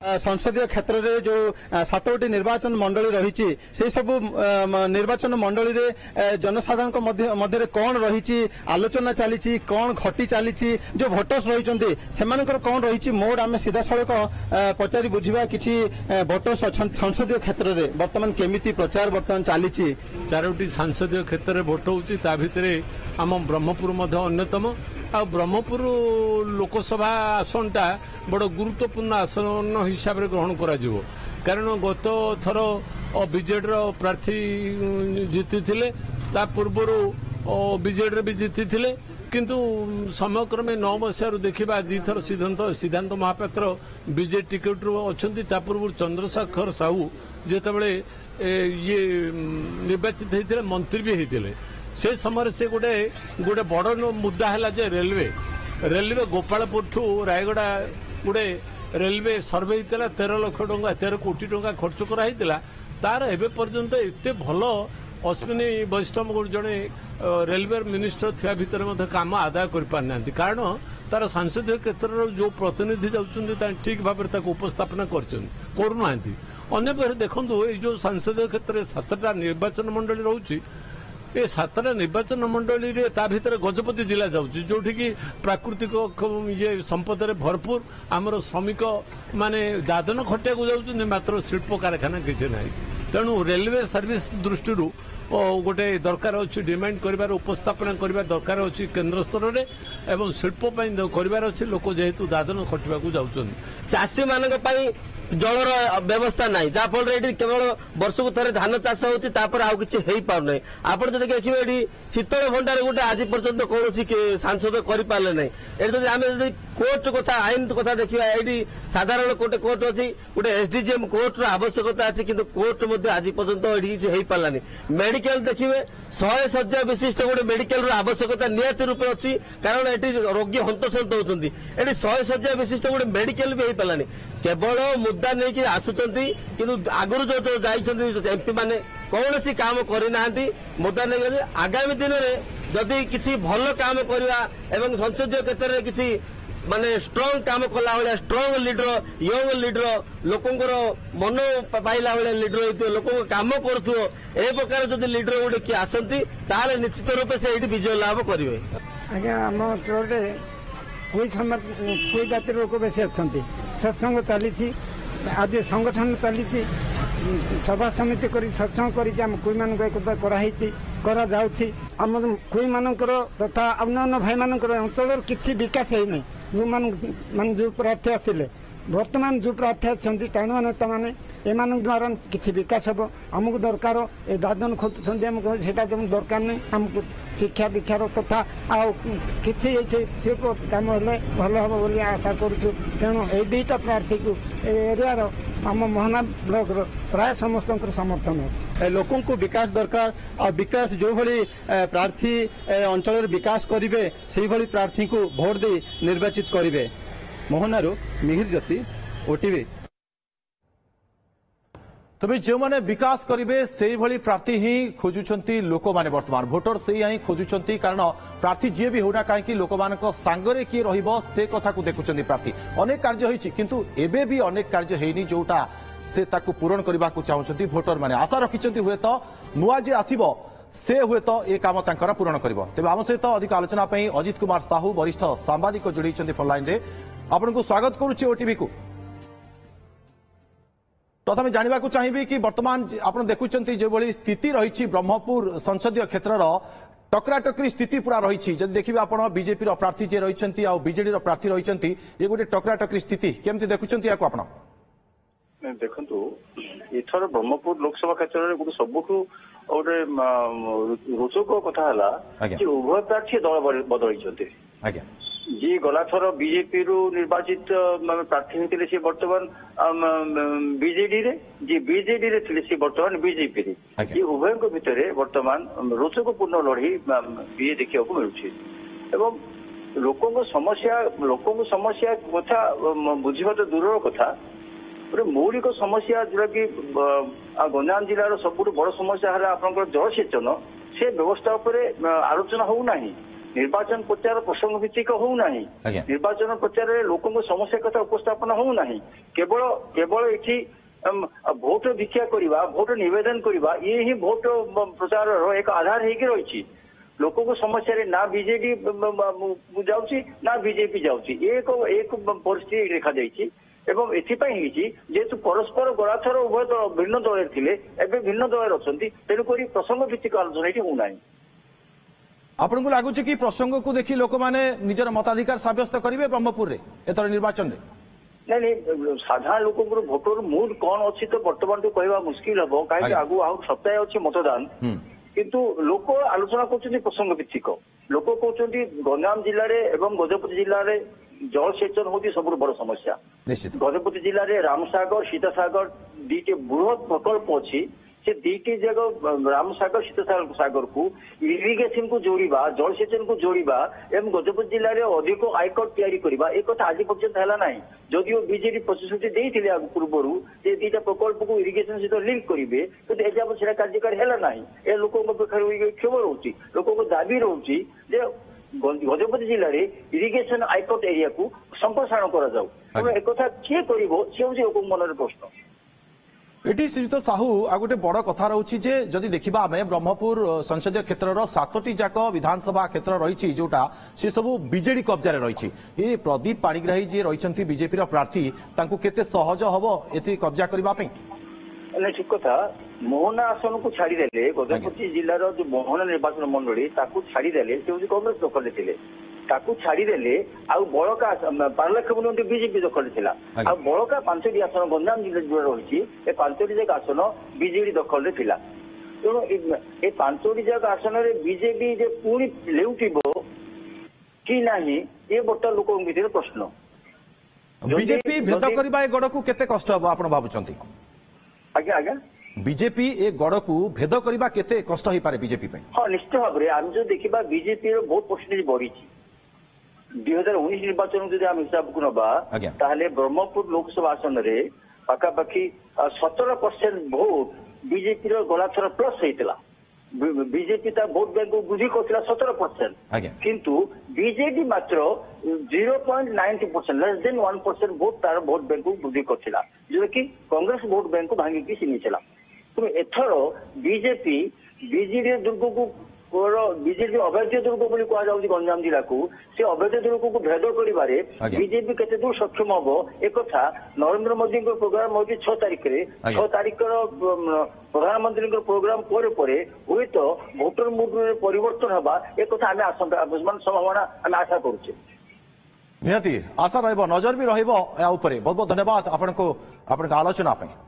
संसदीय क्षेत्र में जो 7टी निर्वाचन मंडली रही से सब निर्वाचन मंडली रे जनसाधारण मध्य कौन रही आलोचना चली कौन घटी चली जो भोटर्स रही कौन रही मोड आम सीधा सड़क पचारि बुझा कि भोटर्स संसदीय क्षेत्र में बर्तमान केमिति प्रचार बर्तमान चली 4टी संसदीय क्षेत्र में भोट होची ता भितरे आम ब्रह्मपुर मध्य अन्यतम आ ब्रह्मपुर लोकसभा आसनटा बड़ गुरुत्वपूर्ण आसन हिसाब से ग्रहण करा जिवो कारण गत थर बीजेडी प्रार्थी जीति थे पूर्वर बीजेडी भी जीति थे किंतु समयक्रमे 9 मसीह देखा दीथर सिद्धांत महापात्र बीजेडी टिकेट अच्छा पूर्व चंद्रशेखर साहू जिते ये निर्वाचित होते मंत्री भी होते से समय से गोटे गोटे बड़ मुद्दा है जे रेलवे गोपालपुर ठू रायगड़ा गोटे रेलवे सर्वे होता 13 लाख टंका 13 कोटी टंका खर्च कराई तार एवं पर्यंत एत भल अश्विनी वैष्णव जड़े रेलवे मिनिस्टर थिया भितर काम आदाय कर पारना कारण तार सांसदीय क्षेत्र जो प्रतिनिधि जाऊँ ठीक भाव में उपस्थापना करूना अन्य देखो ये जो संसदीय क्षेत्र 7टा निर्वाचन मंडली रोचे ये 7टा निर्वाचन मंडली रे ता भितर गजपति जिला जाऊँगी जोठी की प्राकृतिक ये संपद भरपूर आमर श्रमिक माने दादन खटिया को जाऊँ मात्र शिल्प कारखाना किसी ना तेणु रेलवे सर्विस दृष्टि गोटे दरकार अच्छी डिमांड कर उपस्थापना करने दरकार अच्छी केन्द्र स्तर में एवं शिल्प कर अच्छी लोक जेहेतु दादन खटिया को जाऊँ चाषी मान जलर व्यवस्था ना जहाँफल ये केवल वर्ष को थे धान चाष होपर आउ कि पारना आप देखिए ये शीतल भंडार गोटे आज पर्यंत कौन सांसद कर ना कोर्ट कथा आईन कथा देखा ये साधारण गोटे कोर्ट अच्छी गोटे एसडीजीएम कोर्ट आवश्यकता अच्छी किंतु कोर्ट आज पर्यंत ये हो पारानी मेडिकल देखिए 100 शଯ୍या विशिष्ट गोटे मेडिकल आवश्यकता नियत रूपे अच्छी कारण ये रोगी हंतसंत होती ये 100 शଯ୍या विशिष्ट गोटे मेडिकल भी हो पारानी केवल मुद्दा नहीं आसुंच कि आगुरी जो जाइए एमपी मैंने कौन सी काम करना मुद्दा नहीं आगामी दिन में जदि किसी भल काम करवा एवं संसदीय क्षेत्र में किसी माने स्ट्रांग काम कला भाया स्ट्रांग लीडर यंग लीडर लोकंर मन पाइला भाया लीडर होती लोक काम करुव ए प्रकार जब लीडर गोटे किए आसती ताले निश्चित रूपे से विजय लाभ करेंगे। आज्ञा आम अंचल कोई जाति लोक बेसी अच्छा सत्संग चली आज संगठन चली सभा समिति कर सत्संग करम कोई मान एकता कराई आम कोई मानकर तथा अन्य भाई मान अंचल किसी विकास है जो मान जो प्रार्थी आसिले वर्तमान जो प्रार्थी आसती टाणुआ नेता मैंने एम द्वारा किसी विकास हम आमको दरकार ए दादन खोजुंट आमको से दरकार नहीं आमको शिक्षा दीक्षार तथा किसी शिल्प कम हेल्ले भल हम बोली आशा करुँ तेणु ये 2टा प्रार्थी को एरियार आम मोहना ब्लॉक प्राय समस्त समर्थन अच्छे लोकों को विकास दरकार और विकास जो भली प्रार्थी अंचल विकास करेंगे से भली प्रार्थी को भोट दे निर्वाचित करेंगे। मोहनारू मिहिर ज्योति ओटीवी। तबे जो माने विकास करिवे सेही भली प्रार्थी ही खोजुछंती लोक माने वर्तमान भोटर सेही ही खोजुछंती कारण प्रार्थी जे भी होना काहे कि लोक मानक सांगरे की रहिबो से कथा को देखुछंती प्रार्थी अनेक कार्य होईची किंतु एबे भी अनेक कार्य हेनी जोटा से ताकू पूरण करबा को चाहुछंती भोटर माने आशा रखिछंती हुए तो नुआ जे आसीबो से हुए तो ए काम तांकर पूरण करिवो। तबे आम सहित अधिक आलोचना पई अजित कुमार साहू वरिष्ठ सांबादिक जोड़ीछंती फोन लाइन रे आपनको स्वागत करूची ओटीवी को। प्रथम जानवा चाहिए कि वर्तमान आप देखुं जो भली स्थिति रही ब्रह्मपुर संसदीय क्षेत्र टकराटकरी स्थिति पूरा रही देखिए आप बीजेपी प्रार्थी जे रही बीजेडी प्रार्थी रही ये गोटे टकराटकरी स्थिति केमती देखुं आप देखु एथर ब्रह्मपुर लोकसभा क्षेत्र में गोटे सबुठ गोटे रोचक कथा है उभय प्रार्थी दल बदल जी गला थर बीजेपी रु निर्वाचित प्रार्थी होते सी बर्तमान बीजेडी रे जी बीजेडी रे थे सी बर्तमान बीजेपी रे ये उभय भितर बर्तमान रोचकपूर्ण लड़ाई ये देखा मिलूँ एवं लोकों समस्या कथा बुझा तो दूर कथा गोटे मौलिक समस्या जोटा कि गंजाम जिलार सबुठ बड़ समस्या है आपंकर जलसेचन से व्यवस्था आलोचना होना ନିର୍ବାଚନ ପ୍ରଚାର ପ୍ରସଙ୍ଗ ଭିତ୍ତିକ ହଉନାହିଁ। ନିର୍ବାଚନ ପ୍ରଚାରରେ ଲୋକଙ୍କ ସମସ୍ୟା କଥା ଉପସ୍ଥାପନ ହଉନାହିଁ। କେବଳ ଏଠି ଭୋଟ ଭିକ୍ଷା କରିବା, ଭୋଟ ନିବେଦନ କରିବା, ଇଏ ହିଁ ଭୋଟ ପ୍ରଚାରର ଏକ ଆଧାର ହେଇକି ରହିଛି। ଲୋକଙ୍କ ସମସ୍ୟାରେ ନା ବିଜେଡି ଯାଉଛି ନା ବିଜେପି ଯାଉଛି, ଏକ ପରିସ୍ଥିତି ଦେଖାଯାଇଛି। ଏବଂ ଏଥିପାଇଁ ହେଇଛି ଯେହେତୁ ପରସ୍ପର ଗଳାଥର ଉଭୟ ଦଳ ଭିନ୍ନ ଦଳରେ ଥିଲେ, ଏବେ ଭିନ୍ନ ଦଳରେ ଅଛନ୍ତି, ତେଣୁକରି ପ୍ରସଙ୍ଗ ଭିତ୍ତିକ ଆଲୋଚନା ଏଠି ହଉନାହିଁ। ଆପଣଙ୍କୁ ଲାଗୁଛି କି ପ୍ରସଙ୍ଗକୁ ଦେଖି ଲୋକମାନେ ନିଜର ମତାଧିକାର ସାବ୍ୟସ୍ତ କରିବେ ବ୍ରହ୍ମପୁରରେ ଏଥର ନିର୍ବାଚନରେ? ନାଇଁ ସାଧାରଣ ଲୋକଙ୍କର ଭୋଟର ମୁଡ୍ କଣ ଅଛି ତ ବର୍ତ୍ତମାନଠୁ କହିବା ମୁସ୍କିଲ ହବ, କାହିଁକି ଆଗକୁ ଆଉ ସପ୍ତାହେ ଅଛି ମତଦାନ। କିନ୍ତୁ ଲୋକ ଆଲୋଚନା କରୁଛନ୍ତି ପ୍ରସଙ୍ଗ ଭିତ୍ତିକ। ଲୋକ କହୁଛନ୍ତି ଗଞ୍ଜାମ ଜିଲ୍ଲାରେ ଏବଂ ଗଜପତି ଜିଲ୍ଲାରେ ଜଳସେଚନ ହଉଛି ସବୁଠୁ ବଡ ସମସ୍ୟା। ଗଜପତି ଜିଲ୍ଲାରେ ରାମସାଗର ସୀତାସାଗର ଦୁଇଟି ବୃହତ ପ୍ରକଳ୍ପ ଅଛି। ସେ ଦୁଇଟି ଯାକ ରାମସାଗର ସୀତାସାଗରକୁ ଇରିଗେସନ କୁ ଯୋଡ଼ିବା, ଜଳସେଚନ କୁ ଯୋଡ଼ିବା ଏବଂ ଗଜପତି ଜିଲ୍ଲାରେ ଅଧିକ ଆୟକର ତିଆରି କରିବା, ଏ କଥା ଆଜି ପର୍ଯ୍ୟନ୍ତ ହେଲା ନାହିଁ। ଯଦିଓ ବିଜେଡି ପ୍ରତିଶ୍ରୁତି ଦେଇଥିଲେ ପୂର୍ବରୁ ଯେ ଦୁଇଟା ପ୍ରକଳ୍ପକୁ ଇରିଗେସନ ସହିତ ଲିଙ୍କ କରିବେ, କିନ୍ତୁ ଏଯାବତ ସେଟା କାର୍ଯ୍ୟକାରୀ ହେଲା ନାହିଁ। ଏ ଲୋକଙ୍କ ପାଖରେ କ୍ଷୋଭ ରହୁଛି, ଲୋକଙ୍କ ଦାବି ରହୁଛି ଯେ ଗଜପତି ଜିଲ୍ଲାରେ ଇରିଗେସନ ଆୟକଟ ଏରିଆକୁ ସମ୍ପ୍ରସାରଣ କରାଯାଉ। ତେଣୁ ଏକଥା କିଏ କରିବ, ସେ ହେଉଛି ଲୋକଙ୍କ ମନରେ ପ୍ରଶ୍ନ। এটি শ্রীযুক্ত সাহু আর গোটে বড় কথা রয়েছে যে যদি দেখা আমি ব্রহ্মপুর সংসদীয় ক্ষেত্রর 7টি যাক বিধানসভা ক্ষেত্র রয়েছে যেটা সে সব বিজেডি কবজারে রয়েছে। এই প্রদীপ পাণিগ্রাহী যে রয়েছেন বিজেপির প্রার্থী তাঁকু কেতে সহজ হব এটি কবজা করা? ঠিক কথা। মোহনা আসনକୁ ଛାଡ଼ିଦେଲେ ଗଜପତି ଜିଲ୍ଲାର ଯୋଉ ମୋହନା ନିର୍ବାଚନ ମଣ୍ଡଳୀ ତାକୁ ଛାଡ଼ିଦେଲେ ସେ ହେଉଛି କଂଗ୍ରେସ ଦଖଲରେ ଥିଲେ। ତାକୁ ଛାଡ଼ିଦେଲେ ଆଉ ବଳକା ପାରଳାଖେମୁଣ୍ଡି ବିଜେପି ଦଖଲରେ ଥିଲା। ଆଉ ବଳକା 5ଟି ଆସନ ଗଞ୍ଜାମ ଜିଲ୍ଲା ଯୋଉଟା ରହିଛି, ଏ 5ଟି ଯାକ ଆସନ ବିଜେଡି ଦଖଲରେ ଥିଲା। ତେଣୁ ଏ 5ଟି ଯାକ ଆସନରେ ବିଜେପି ଯେ ପୁଣି ଲେଉଟିବ କି ନାହିଁ, ଏ ବର୍ତ୍ତମାନ ଲୋକଙ୍କ ଭିତରେ ପ୍ରଶ୍ନ। ବିଜେପି ଭେଦ କରିବା ଏ ଗଡ଼କୁ କେତେ କଷ୍ଟ ହବ ଆପଣ ଭାବୁଛନ୍ତି? ଆଜ୍ଞା ବିଜେପି ଏ ଗଡ଼କୁ ଭେଦ କରିବା କେତେ କଷ୍ଟ ହେଇପାରେ ବିଜେପି ପାଇଁ? ହଁ, ନିଶ୍ଚିତ ଭାବରେ ଆମେ ଯଦି ଦେଖିବା ବିଜେପିର ବହୁତ ପରସେଣ୍ଟେଜ ବଢିଛି। 2019 ନିର୍ବାଚନକୁ ଯଦି ଆମେ ହିସାବକୁ ନବା, ତାହେଲେ ବ୍ରହ୍ମପୁର ଲୋକସଭା ଆସନରେ ପାଖାପାଖି 17% ଭୋଟ ବିଜେପିର ଗଲାଥର ପ୍ଲସ୍ ହେଇଥିଲା। ବିଜେପି ତା ଭୋଟ ବ୍ୟାଙ୍କକୁ ବୃଦ୍ଧି କରିଥିଲା 17%, କିନ୍ତୁ ବିଜେଡି ମାତ୍ର 0.90%, ଲେସ୍ ଦେନ୍ 1% ଭୋଟ ତାର ଭୋଟ ବ୍ୟାଙ୍କକୁ ବୃଦ୍ଧି କରିଥିଲା, ଯୋଉଟାକି କଂଗ୍ରେସ ଭୋଟ ବ୍ୟାଙ୍କକୁ ଭାଙ୍ଗିକି ସେ ନେଇଥିଲା। ତେଣୁ ଏଥର ବିଜେଡି ଦୁର୍ଗକୁ ବିଜେପି ଅବୈଧ ଦୁର୍ଗ ବୋଲି କୁହାଯାଉଛି ଗଞ୍ଜାମ ଜିଲ୍ଲାକୁ, ସେ ଅବୈଧ ଦୁର୍ଗକୁ ଭେଦ କରିବାରେ ବିଜେପି କେତେ ଦୂର ସକ୍ଷମ ହବ, ଏକଥା ନରେନ୍ଦ୍ର ମୋଦିଙ୍କ ପ୍ରୋଗ୍ରାମ ହେଉଛି 6 ତାରିଖରେ। 6 ତାରିଖର ପ୍ରଧାନମନ୍ତ୍ରୀଙ୍କ ପ୍ରୋଗ୍ରାମ ପରେ ହୁଏତ ଭୋଟର ମୁଡରେ ପରିବର୍ତ୍ତନ ହେବା, ଏକଥା ଆମେ ସମ୍ଭାବନା ଆମେ ଆଶା କରୁଛେ। ନିହାତି ଆଶା ରହିବ, ନଜର ବି ରହିବ ଏହା ଉପରେ। ବହୁତ ବହୁତ ଧନ୍ୟବାଦ ଆପଣଙ୍କ ଆଲୋଚନା ପାଇଁ।